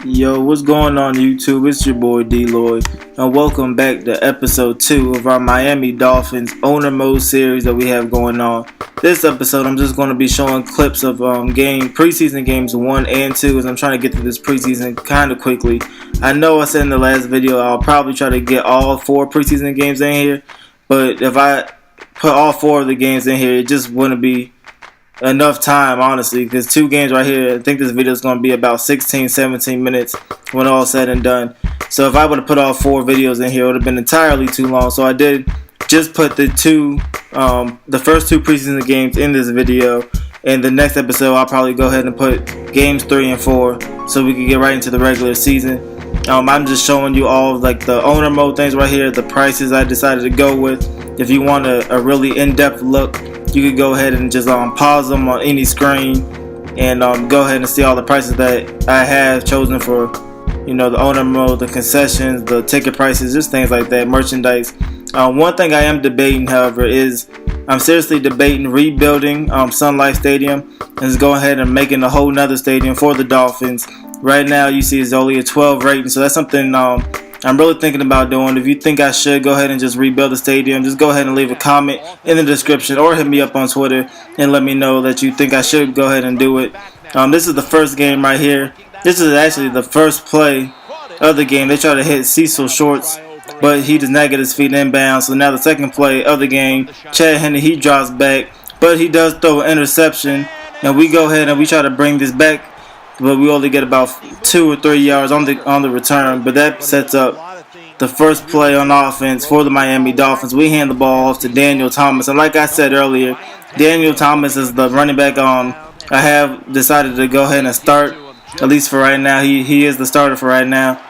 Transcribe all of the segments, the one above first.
Yo, what's going on YouTube? It's your boy DLloyd, and welcome back to episode 2 of our Miami Dolphins owner mode series that we have going on. This episode, I'm just going to be showing clips of preseason games 1 and 2 as I'm trying to get through this preseason kind of quickly. I know I said in the last video I'll probably try to get all 4 preseason games in here, but if I put all 4 of the games in here, it just wouldn't be enough time, honestly, because 2 games right here, I think this video is going to be about 16-17 minutes when all said and done. So if I would have put all 4 videos in here, it would have been entirely too long. So I did just put the first 2 preseason games in this video. In the next episode, I'll probably go ahead and put games 3 and 4 so we can get right into the regular season. I'm just showing you all of, like, the owner mode things right here, the prices I decided to go with. If you want a really in-depth look, you could go ahead and just pause them on any screen and go ahead and see all the prices that I have chosen for, the owner mode, the concessions, the ticket prices, just things like that, merchandise. One thing I am debating, however, is I'm seriously debating rebuilding Sun Life Stadium and just go ahead and making a whole nother stadium for the Dolphins. Right now, you see, it's only a 12 rating, so that's something I'm really thinking about doing. If you think I should go ahead and just rebuild the stadium, just go ahead and leave a comment in the description or hit me up on Twitter and let me know that you think I should go ahead and do it. This is the first game right here. This is actually the first play of the game. They try to hit Cecil Shorts, but he does not get his feet inbound. So now the second play of the game, Chad Henne, he drops back, but he does throw an interception. And we go ahead and we try to bring this back, but we only get about 2 or 3 yards on the return. But that sets up the first play on offense for the Miami Dolphins. We hand the ball off to Daniel Thomas, and like I said earlier, Daniel Thomas is the running back I have decided to go ahead and start, at least for right now. He is the starter for right now.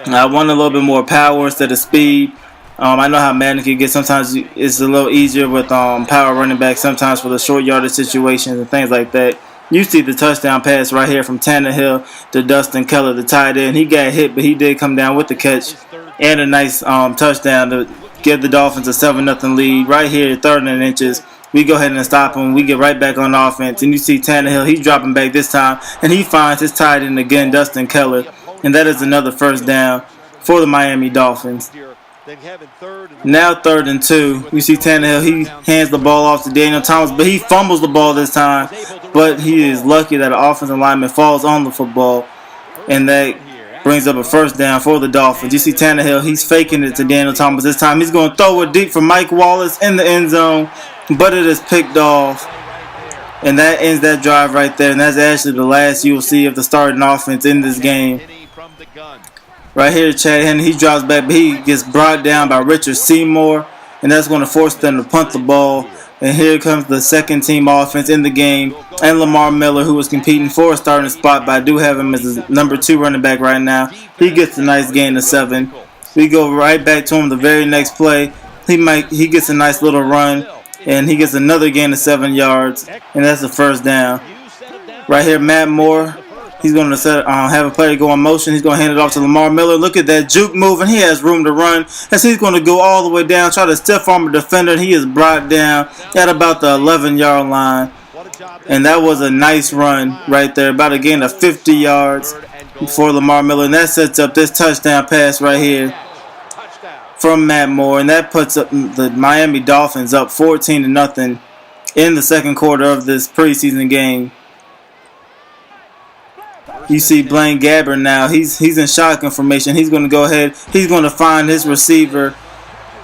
I want a little bit more power instead of speed. I know how Madden can get. Sometimes it's a little easier with power running back, sometimes for the short yardage situations and things like that. You see the touchdown pass right here from Tannehill to Dustin Keller, the tight end. He got hit, but he did come down with the catch and a nice touchdown to give the Dolphins a 7-0 lead. Right here, 3rd and inches. We go ahead and stop him. We get right back on offense. And you see Tannehill, he's dropping back this time. And he finds his tight end again, Dustin Keller. And that is another first down for the Miami Dolphins. Now 3rd and 2. You see Tannehill, he hands the ball off to Daniel Thomas, but he fumbles the ball this time. But he is lucky that an offensive lineman falls on the football, and that brings up a first down for the Dolphins. You see Tannehill, he's faking it to Daniel Thomas this time. He's going to throw it deep for Mike Wallace in the end zone, but it is picked off. And that ends that drive right there, and that's actually the last you will see of the starting offense in this game. Right here, Chad Henne, he drops back, but he gets brought down by Richard Seymour, and that's going to force them to punt the ball. And here comes the second team offense in the game, and Lamar Miller, who was competing for a starting spot, but I do have him as the number 2 running back right now. He gets a nice gain of 7. We go right back to him the very next play. He gets a nice little run, and he gets another gain of 7 yards, and that's the first down. Right here, Matt Moore. He's going to have a player go in motion. He's going to hand it off to Lamar Miller. Look at that juke move, and he has room to run. As he's going to go all the way down, try to stiff arm a defender. He is brought down at about the 11-yard line. And that was a nice run right there. About a gain of 50 yards for Lamar Miller. And that sets up this touchdown pass right here from Matt Moore. And that puts up the Miami Dolphins up 14-0 in the second quarter of this preseason game. You see Blaine Gabbert now. He's in shotgun formation. He's going to go ahead. He's going to find his receiver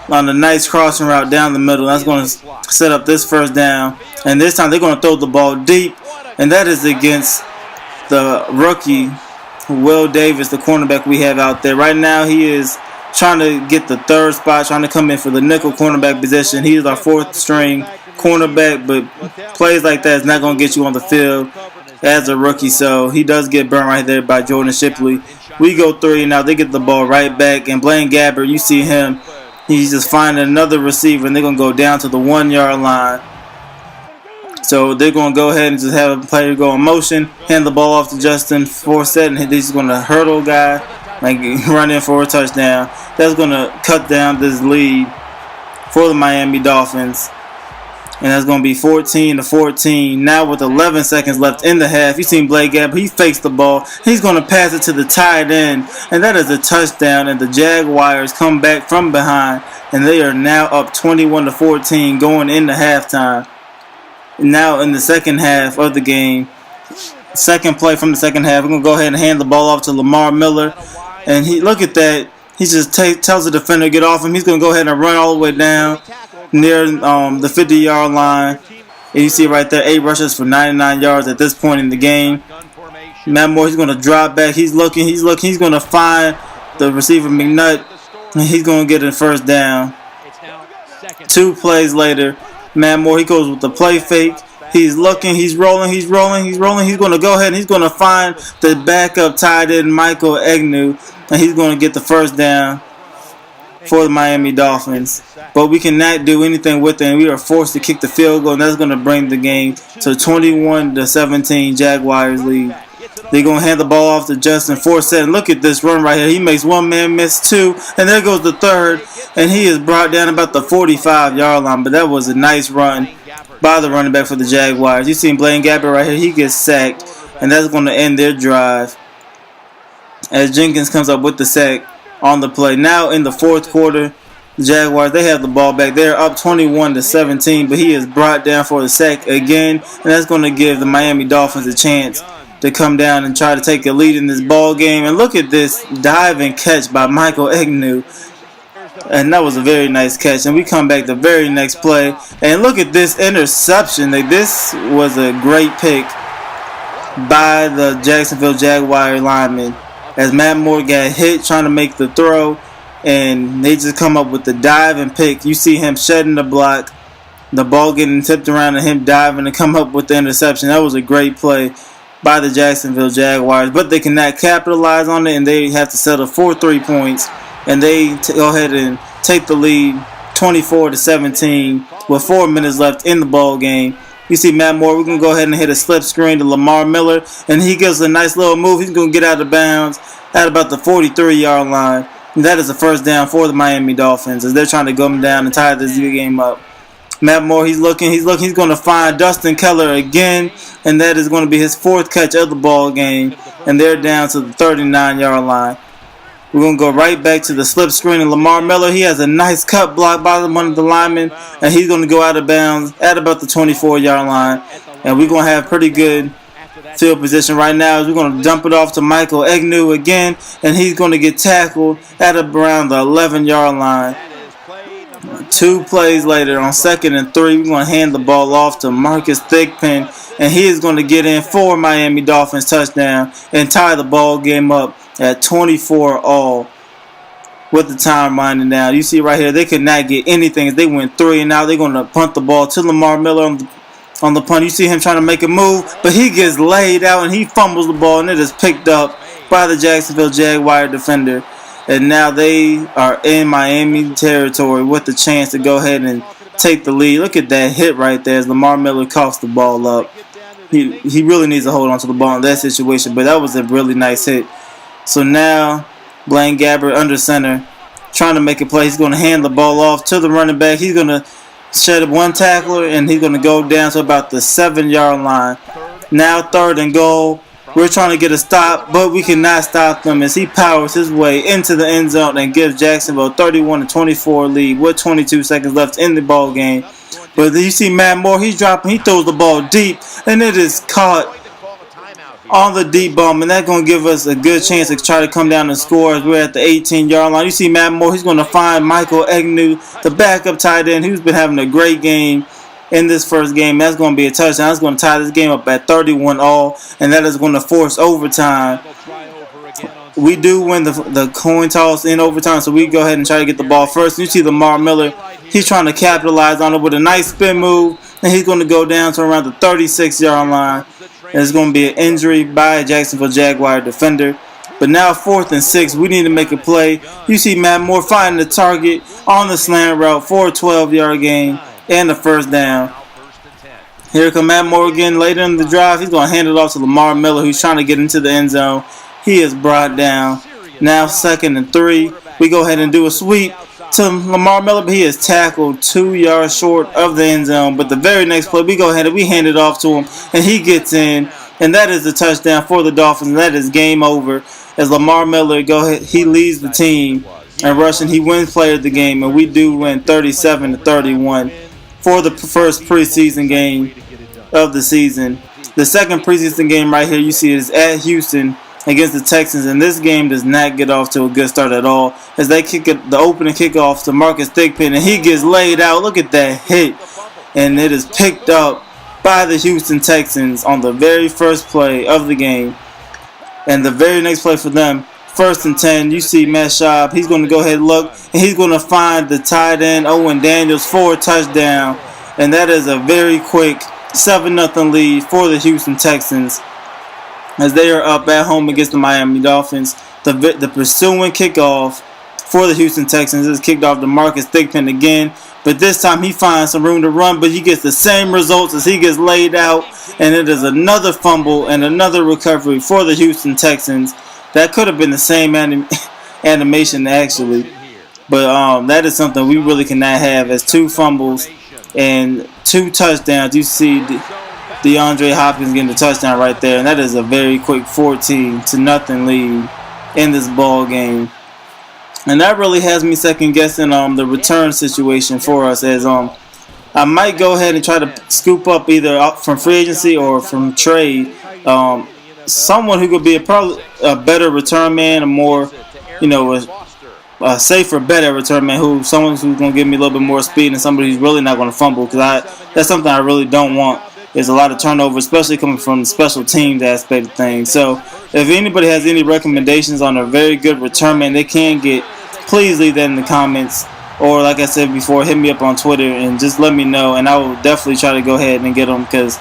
on a nice crossing route down the middle. That's going to set up this first down. And this time they're going to throw the ball deep. And that is against the rookie, Will Davis, the cornerback we have out there. Right now he is trying to get the 3rd spot, trying to come in for the nickel cornerback position. He is our 4th string cornerback, but plays like that is not going to get you on the field as a rookie, so he does get burned right there by Jordan Shipley. We go 3 now. They get the ball right back, and Blaine Gabbert, you see him, he's just finding another receiver, and they're going to go down to the 1-yard line. So they're going to go ahead and just have a player go in motion, hand the ball off to Justin Forsett, and he's going to hurdle guy, like run in for a touchdown. That's going to cut down this lead for the Miami Dolphins. And that's going to be 14-14. Now with 11 seconds left in the half, you seen Blake Gabbert. He fakes the ball. He's going to pass it to the tight end. And that is a touchdown. And the Jaguars come back from behind. And they are now up 21-14 going into halftime. Now in the second half of the game, second play from the second half, we're going to go ahead and hand the ball off to Lamar Miller. And look at that. He just tells the defender to get off him. He's going to go ahead and run all the way down near the 50-yard line. And you see right there, 8 rushes for 99 yards at this point in the game. Matt Moore, he's going to drop back. He's looking. He's going to find the receiver McNutt. And he's going to get a first down. 2 plays later, Matt Moore, he goes with the play fake. He's looking. He's rolling. He's going to go ahead and he's going to find the backup tight end, Michael Agnew. And he's going to get the first down for the Miami Dolphins. But we cannot do anything with it, and we are forced to kick the field goal, and that's going to bring the game to 21-17 Jaguars lead. They're going to hand the ball off to Justin Forsett. And look at this run right here. He makes one man miss 2, and there goes the third, and he is brought down about the 45-yard line. But that was a nice run by the running back for the Jaguars. You seen Blake Gabbert right here. He gets sacked, and that's going to end their drive as Jenkins comes up with the sack on the play. Now in the fourth quarter, the Jaguars, they have the ball back. They're up 21-17, but he is brought down for the sack again, and that's going to give the Miami Dolphins a chance to come down and try to take a lead in this ball game. And look at this dive and catch by Michael Agnew. And that was a very nice catch. And we come back the very next play. And look at this interception. This was a great pick by the Jacksonville Jaguar lineman, as Matt Moore got hit trying to make the throw, and they just come up with the dive and pick. You see him shedding the block, the ball getting tipped around, and him diving to come up with the interception. That was a great play by the Jacksonville Jaguars, but they cannot capitalize on it, and they have to settle for 3 points, and they go ahead and take the lead 24-17 with 4 minutes left in the ball game. You see Matt Moore, we're going to go ahead and hit a slip screen to Lamar Miller, and he gives a nice little move. He's going to get out of bounds at about the 43-yard line. And that is a first down for the Miami Dolphins as they're trying to go down and tie this game up. Matt Moore, he's looking. He's going to find Dustin Keller again, and that is going to be his 4th catch of the ball game. And they're down to the 39-yard line. We're going to go right back to the slip screen, and Lamar Miller, he has a nice cut block by one of the linemen, and he's going to go out of bounds at about the 24-yard line. And we're going to have pretty good field position right now. We're going to dump it off to Michael Agnew again, and he's going to get tackled at around the 11-yard line. 2 plays later, on 2nd and 3, we're going to hand the ball off to Marcus Thigpen, and he is going to get in for Miami Dolphins touchdown and tie the ball game up at 24-all with the time winding down. You see right here, they could not get anything as they went 3 and out. They're going to punt the ball to Lamar Miller on the punt. You see him trying to make a move, but he gets laid out and he fumbles the ball, and it is picked up by the Jacksonville Jaguar defender. And now they are in Miami territory with the chance to go ahead and take the lead. Look at that hit right there as Lamar Miller coughs the ball up. He really needs to hold on to the ball in that situation, but that was a really nice hit. So now, Blake Gabbert under center, trying to make a play. He's going to hand the ball off to the running back. He's going to shed one tackler, and he's going to go down to about the 7-yard line. Now 3rd and goal. We're trying to get a stop, but we cannot stop them as he powers his way into the end zone and gives Jacksonville a 31-24 lead with 22 seconds left in the ball game. But you see Matt Moore, he's dropping, he throws the ball deep, and it is caught on the deep bomb, and that's going to give us a good chance to try to come down and score as we're at the 18-yard line. You see Matt Moore, he's going to find Michael Agnew, the backup tight end, who's been having a great game in this first game. That's going to be a touchdown. That's going to tie this game up at 31-all, and that is going to force overtime. We do win the coin toss in overtime, so we go ahead and try to get the ball first. You see Lamar Miller, he's trying to capitalize on it with a nice spin move, and he's going to go down to around the 36-yard line. And it's going to be an injury by a Jacksonville Jaguar defender. But now 4th and 6, we need to make a play. You see Matt Moore finding the target on the slant route for a 12-yard gain and the first down. Here comes Matt Moore again later in the drive. He's going to hand it off to Lamar Miller, who's trying to get into the end zone. He is brought down. Now 2nd and 3. We go ahead and do a sweep. to Lamar Miller, but he is tackled 2 yards short of the end zone. But the very next play, we hand it off to him, and he gets in, and that is the touchdown for the Dolphins. And that is game over as Lamar Miller he leads the team in rushing. He wins player of the game, and we do win 37-31 for the first preseason game of the season. The second preseason game right here, you see, is at Houston against the Texans, and this game does not get off to a good start at all as they kick it, the opening kickoff to Marcus Thigpen, and he gets laid out. Look at that hit, and it is picked up by the Houston Texans on the very first play of the game. And the very next play for them, 1st and 10, you see Matt Schaub, he's going to go ahead and look, and he's going to find the tight end Owen Daniels for a touchdown, and that is a very quick 7-0 lead for the Houston Texans as they are up at home against the Miami Dolphins. The pursuing kickoff for the Houston Texans is kicked off to Marcus Thigpen again, but this time he finds some room to run, but he gets the same results as he gets laid out, and it is another fumble and another recovery for the Houston Texans. That could have been the same animation actually, but that is something we really cannot have, as 2 fumbles and 2 touchdowns. You see DeAndre Hopkins getting the touchdown right there, and that is a very quick 14-0 lead in this ball game. And that really has me second guessing the return situation for us, as I might go ahead and try to scoop up either up from free agency or from trade someone who could be probably a better return man, a more, a safer, better return man, someone who's going to give me a little bit more speed, and somebody who's really not going to fumble, because that's something I really don't want. There's a lot of turnover, especially coming from the special teams aspect of things. So if anybody has any recommendations on a very good return man they can get, please leave that in the comments. Or like I said before, hit me up on Twitter and just let me know, and I will definitely try to go ahead and get them, because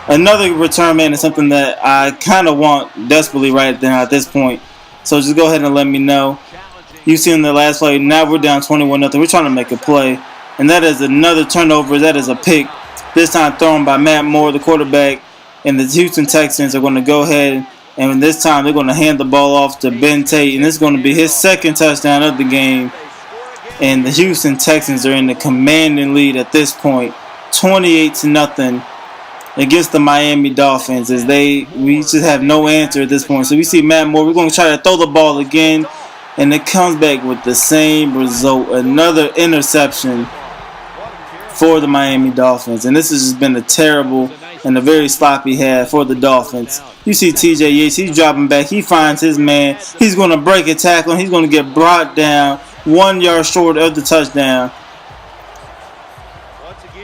another return man is something that I kind of want desperately right now at this point. So just go ahead and let me know. You see in the last play, now we're down 21-0. We're trying to make a play, and that is another turnover. That is a pick. This time thrown by Matt Moore, the quarterback, and the Houston Texans are going to go ahead, and this time they're going to hand the ball off to Ben Tate, and this is going to be his second touchdown of the game. And the Houston Texans are in the commanding lead at this point, 28-0 against the Miami Dolphins, as we just have no answer at this point. So we see Matt Moore. We're going to try to throw the ball again, and it comes back with the same result, another interception for the Miami Dolphins. And this has just been a terrible and a very sloppy half for the Dolphins. You see TJ Yates, he's dropping back. He finds his man. He's going to break a tackle, and he's going to get brought down 1 yard short of the touchdown.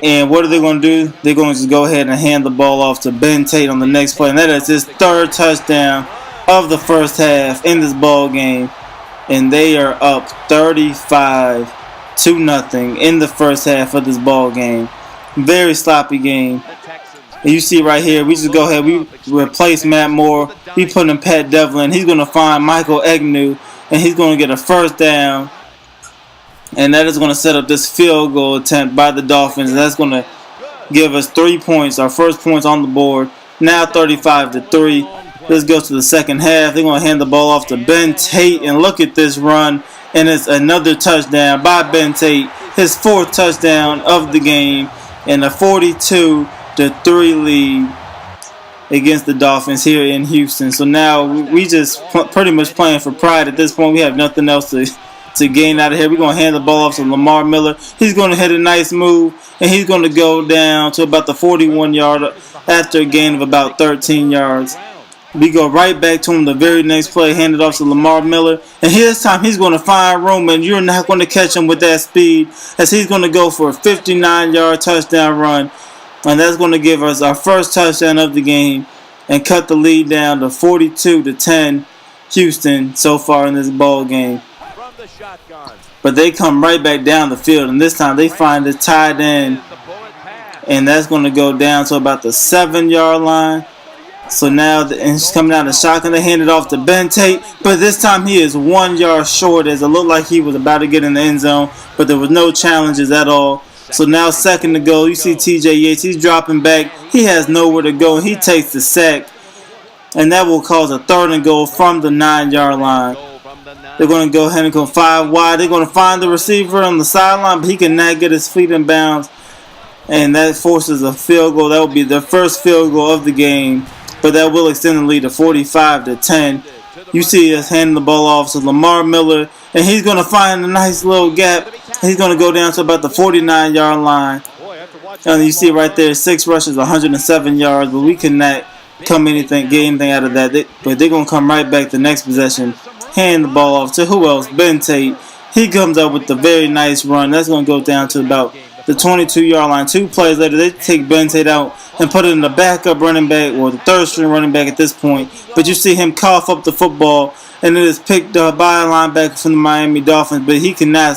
And what are they going to do? They're going to just go ahead and hand the ball off to Ben Tate on the next play. And that is his third touchdown of the first half in this ball game. And they are up 35-0 in the first half of this ball game. Very sloppy game. And you see right here, we just go ahead, we replace Matt Moore. We put in Pat Devlin. He's going to find Michael Egnew, and he's going to get a first down. And that is going to set up this field goal attempt by the Dolphins. And that's going to give us 3 points, our first points on the board. Now 35-3. Let's go to the second half. They're going to hand the ball off to Ben Tate. And look at this run. And it's another touchdown by Ben Tate. His fourth touchdown of the game. And a 42-3 lead against the Dolphins here in Houston. So now we just pretty much playing for pride at this point. We have nothing else to gain out of here. We're going to hand the ball off to Lamar Miller. He's going to hit a nice move, and he's going to go down to about the 41-yard after a gain of about 13 yards. We go right back to him the very next play, hand it off to Lamar Miller. And this time he's going to find room, and you're not going to catch him with that speed, as he's going to go for a 59-yard touchdown run. And that's going to give us our first touchdown of the game and cut the lead down to 42-10 Houston so far in this ball game. But they come right back down the field, and this time they find the tight end, and that's going to go down to about the 7-yard line. So now it's coming down the shotgun. They hand it off to Ben Tate, but this time he is 1 yard short, as it looked like he was about to get in the end zone, but there was no challenges at all. So now second to go. You see TJ Yates. He's dropping back. He has nowhere to go. He takes the sack, and that will cause a third and goal from the 9-yard line. They're going to go ahead and go 5 wide. They're going to find the receiver on the sideline, but he cannot get his feet in bounds. And that forces a field goal. That will be the first field goal of the game. But that will extend the lead to 45-10. You see us handing the ball off to Lamar Miller. And he's going to find a nice little gap. He's going to go down to about the 49-yard line. And you see right there, 6 rushes, 107 yards. But we cannot get anything out of that. But they're going to come right back the next possession. Hand the ball off to who else? Ben Tate. He comes up with a very nice run. That's going to go down to about the 22-yard line. 2 plays later, they take Ben Tate out and put it in the backup running back or the third-string running back at this point. But you see him cough up the football, and it is picked up by a linebacker from the Miami Dolphins. But he cannot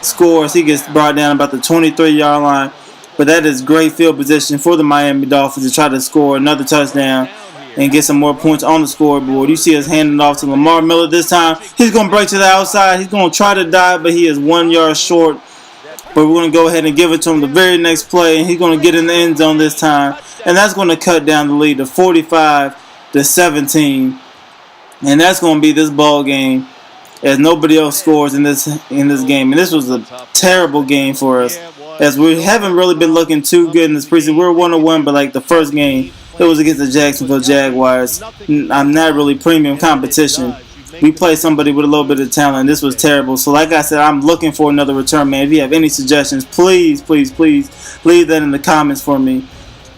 score as he gets brought down about the 23-yard line. But that is great field position for the Miami Dolphins to try to score another touchdown and get some more points on the scoreboard. You see us handing off to Lamar Miller this time. He's going to break to the outside. He's going to try to dive, but he is 1 yard short. But we're going to go ahead and give it to him the very next play, and he's going to get in the end zone this time. And that's going to cut down the lead to 45-17. And that's going to be this ball game as nobody else scores in this game. And this was a terrible game for us, as we haven't really been looking too good in this preseason. We're 1-1, but like the first game, it was against the Jacksonville Jaguars. I'm not really premium competition. We play somebody with a little bit of talent. This was terrible. So like I said, I'm looking for another return, man. If you have any suggestions, please, please, please leave that in the comments for me.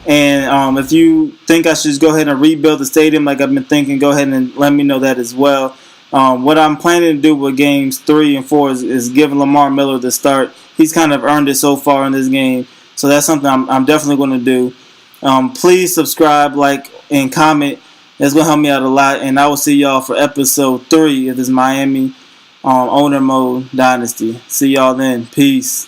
And if you think I should just go ahead and rebuild the stadium like I've been thinking, go ahead and let me know that as well. What I'm planning to do with games 3 and 4 is give Lamar Miller the start. He's kind of earned it so far in this game. So that's something I'm definitely going to do. Please subscribe, like, and comment. That's going to help me out a lot. And I will see y'all for episode 3 of this Miami Owner Mode Dynasty. See y'all then. Peace.